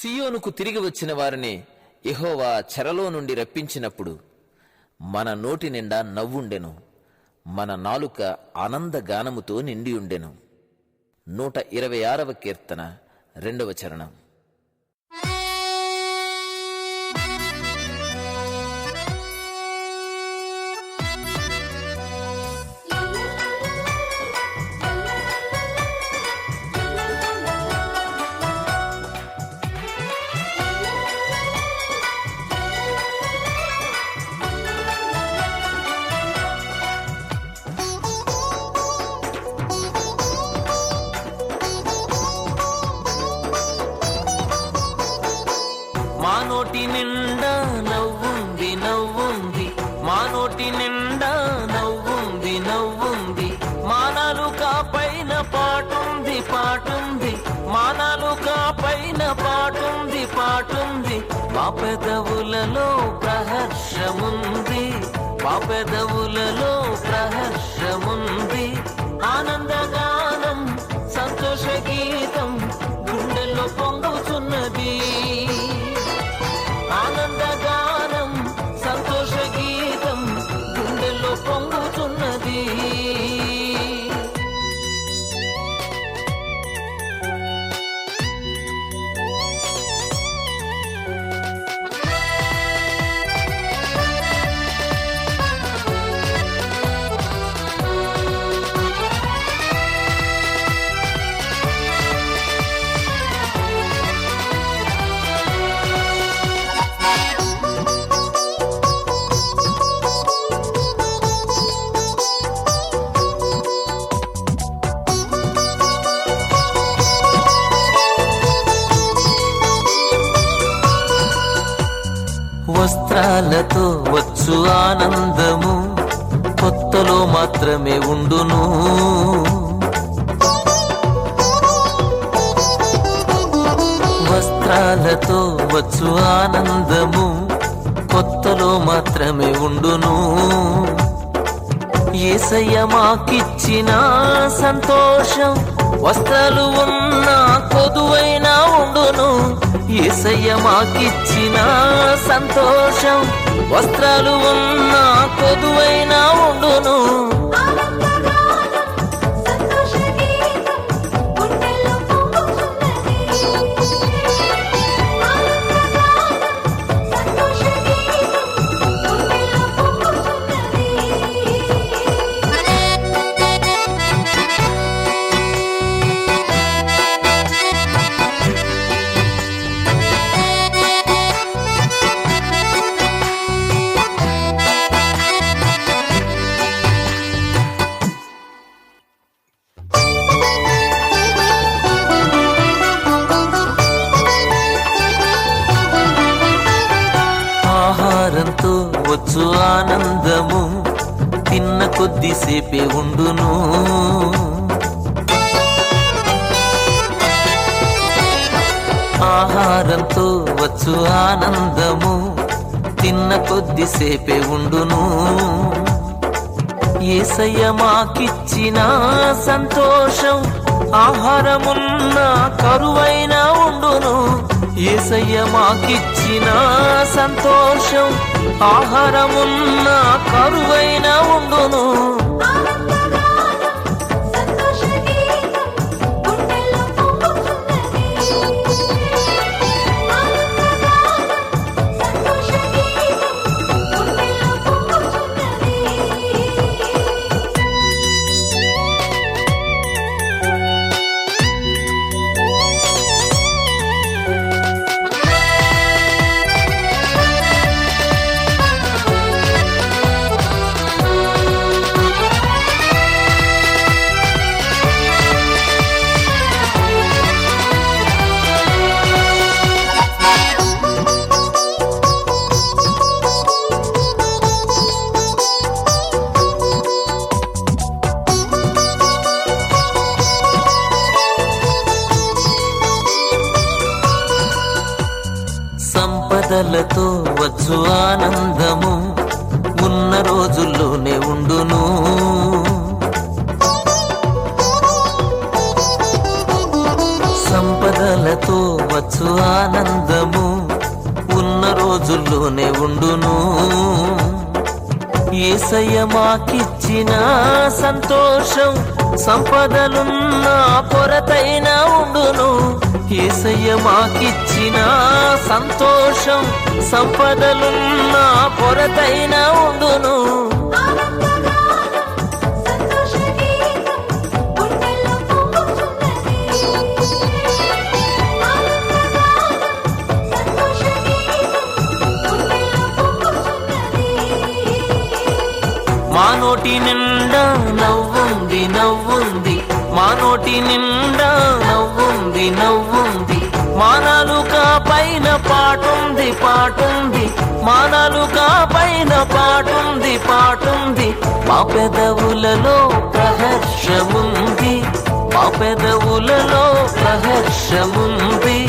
సియోనుకు తిరిగి వచ్చిన వారిని యెహోవా చెరలో నుండి రప్పించినప్పుడు మన నోటి నిండా నవ్వుండెను, మన నాలుక ఆనందగానముతో నిండియుండెను. 126వ కీర్తన 2వ చరణం. మా నోటి నిండా నవ్వుంది నవ్వుంది, మా నోటి నిండా నవ్వుంది నవ్వుంది, మా నాలుక పైన పాటుంది పాటుంది, మా నాలుక పైన పాటుంది పాటుంది, మా పెదవులలో ప్రహర్షముంది, మా పెదవులలో ప్రహర్షముంది. ఆనందగానం సంతోష గీతం గుండెల్లో పొంగుచున్నది, ఆనందగానం సంతోష గీతం గుండెల్లో పొంగుతున్నది. వస్త్రాలతో వచ్చు ఆనందము కొత్తలో మాత్రమే ఉండును, వస్త్రాలతో వచ్చు ఆనందము కొత్తలో మాత్రమే ఉండును. యేసయ్య మాకిచ్చిన సంతోషం వస్త్రాలు ఉన్న కొదువైనా ఉండును, యేసయ్య మాకిచ్చిన సంతోషం వస్త్రాలు ఉన్న కొదువైనా ఉండును. ఆహారంతో వచ్చు ఆనందము తిన్న కొద్దిసేపే ఉండును, ఆహారంతో వచ్చు ఆనందము తిన్న కొద్దిసేపే ఉండును. యేసయ్య మాకిచ్చిన సంతోషం ఆహారమున్న కరువైనా ఉండును, యేసయ్య మాకిచ్చిన సంతోషం ఆహారమున్న కరువైనా ఉండును. సంపదలతో వచ్చు ఆనందము ఉన్న రోజుల్లోనే ఉండును, సంపదలతో వచ్చు వచ్చు ఆనందము ఉన్న రోజుల్లోనే ఉండును. యేసయ్య మాకిచ్చిన సంతోషం సంపదలున్న కొరతైన ఉండును. యేసయ్య మాకిచ్చిన సంతోషం సంపదలున్న కొరతైన ఉండును. మా నోటి నిండా నవ్వుంది నవ్వుంది, మా నోటి నిండా నవ్వుంది నవ్వుంది, మా నాలుక పైన పాటుంది పాటుంది, మా నాలుక పైన పాటుంది పాటుంది. మా పెదవులలో ప్రహర్షముంది, మా పెదవులలో ప్రహర్షముంది.